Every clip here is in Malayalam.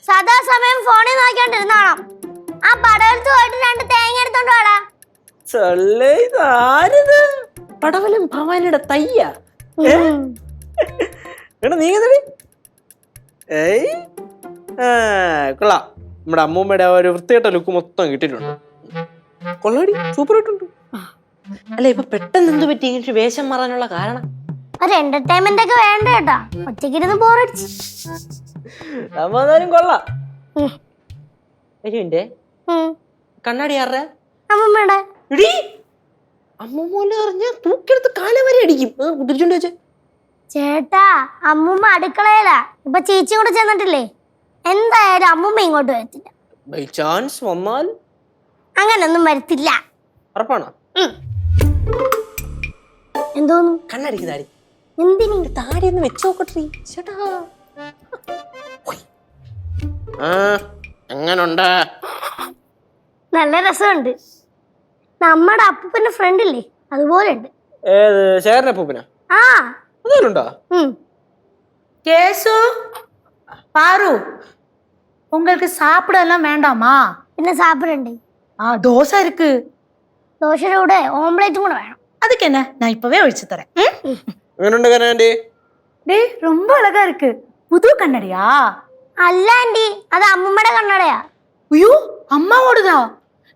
സദാസമയം ഫോണിൽ നോക്കിക്കൊണ്ടിരുന്നോണം. ആ പടവലത്ത് പോയിട്ട് 2 തേങ്ങ എടുത്തോണ്ട് വാടാ. പടവലം ഭവാനിയുടെ തയ്യ. കൊള്ളാം. നമ്മുടെ അമ്മൂമ്മയുടെ ആ ഒരു വൃത്തികെട്ട ലുക്ക് മൊത്തം കിട്ടിയിട്ടുണ്ട്. കൊള്ളാടി, സൂപ്പർ ആയിട്ടുണ്ട്. അല്ല, ഇപ്പൊ പെട്ടെന്ന് എന്ത് പറ്റി ഇങ്ങനെ വേഷം മാറാനുള്ള കാരണം? ഒരു എന്റർടൈൻമെന്റ് ഒക്കെ വേണ്ട കേട്ടാ. ഒറ്റയ്ക്കിരുന്ന് ബോറടിച്ചു. സമാധാനം കൊള്ളാം. കണ്ണാടി ആരുടെ? അമ്മൂമ്മയുടെ. അമ്മൂമ്മ അറിഞ്ഞ തൂക്കിയെടുത്ത് കാലം വരെ അടിക്കും. കുതിരിച്ചോണ്ട് വെച്ചേ. ചേട്ടാ, അമ്മൂമ്മ അടുക്കളയിലാ. ഇപ്പൊ ചേച്ചി കൂടെ ചെന്നിട്ടില്ലേ, എന്തായാലും അമ്മൂമ്മ ഇങ്ങോട്ട് വരത്തില്ല. ബൈ ചാൻസ് വന്നാൽ അങ്ങനൊന്നും വരത്തില്ല. ഉറപ്പാണോ? എന്തോന്നു? കണ്ണടിക്ക് താടി. എന്തിനു? താടി ഒന്ന് വെച്ച് നോക്കട്ടെ ചേട്ടാ. എങ്ങനുണ്ട്? നല്ല രസമുണ്ട്. നമ്മുടെ അപ്പൂപ്പന്റെ ഫ്രണ്ട് ഇല്ലേ, അതുപോലെ ഉണ്ട്. ഏത് ശേഖരൻ അപ്പൂപ്പനാ? ആ, അതുണ്ടോ? கேசு பாரு, உங்களுக்கு சாப்பிட எல்லாம் வேண்டாமா? പിന്നെ സാപ്പിടുണ്ട്. தோசை இருக்கு. ദോശയുടെ കൂടെ ഓംലേറ്റും കൂടെ വേണം. அதுக்கு என்ன, நான் இப்பவே ஒழிச்சு தரேன். എങ്ങനുണ്ട് കണ്ണാടി? டேய், ரொம்ப அழகா இருக்கு. புது கண்ணடியா? അല്ല ആന്റി, അത് അമ്മൂമ്മയുടെ കണ്ണടയാ. ஐயோ, அம்மாவோடதா?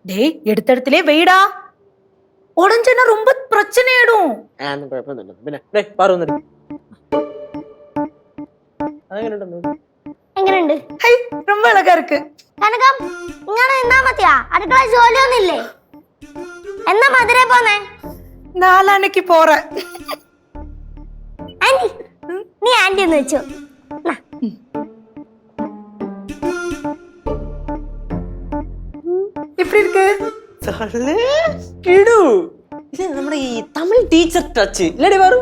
டேய், எடுத்த இடத்திலே வெயிடா, உடஞ்சனா ரொம்ப பிரச்சனை ஆயிடும். പിന്നെ പാറു വന്നിട്ട് എങ്ങനെയുണ്ട്? ஹை, ரொம்ப அழகா இருக்கு. കനകം, ഇങ്ങനെ നിന്നാ മതിയാ? അടുക്കള ജോലിയൊന്നുമില്ലേ? എന്നാ മധുരേ പോന്നേ? നാളാണെങ്കിൽ പോറேன். ആന്റി, നീ ആന്റി എന്ന് വെച്ചോ. எப்படி இருக்கு? കിടു. ഇത് നമ്മുടെ ഈ തമിഴ് ടീച്ചർ ടച്ച് ഇല്ലടി പാറു?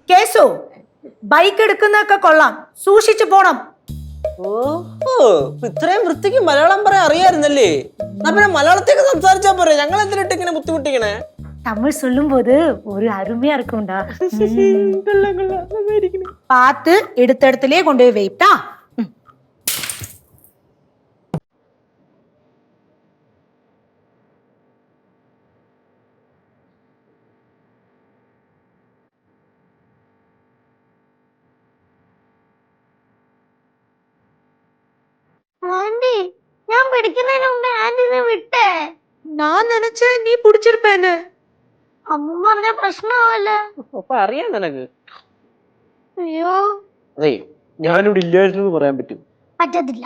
കേസു, ബൈക്ക് എടുക്കുന്നൊക്കെ കൊള്ളാം, സൂക്ഷിച്ചു പോണം. ഓഹോ, ഇത്രയും വൃത്തിക്ക് മലയാളം പറയാൻ അറിയായിരുന്നല്ലേ? പിന്നെ മലയാളത്തേക്ക് സംസാരിച്ചാ പോരെ, ഞങ്ങൾ എന്തിനിട്ട് ഇങ്ങനെ ബുദ്ധിമുട്ടിക്കണേ? தமிழ் சொல்லும் போது ஒரு அருமையா இருக்கும்டா. பார்த்து எடுத்த இடத்துலயே கொண்டு போய் வைப்பா. ആന്റി, ഞാൻ പിടിക്കുന്നതിന് മുമ്പേ ആന്റി നീ വിട്ടേ. நான் நினைச்சேன் நீ பிடிச்சிருப்பேன்னு. അമ്മൂമ്മ പറഞ്ഞ പ്രശ്നമാവല്ലേ? അപ്പൊ അറിയാം നിനക്ക്. അയ്യോ, അതെ, ഞാനിവിടെ ഇല്ലായിരുന്നു പറയാൻ പറ്റും? പറ്റത്തില്ല.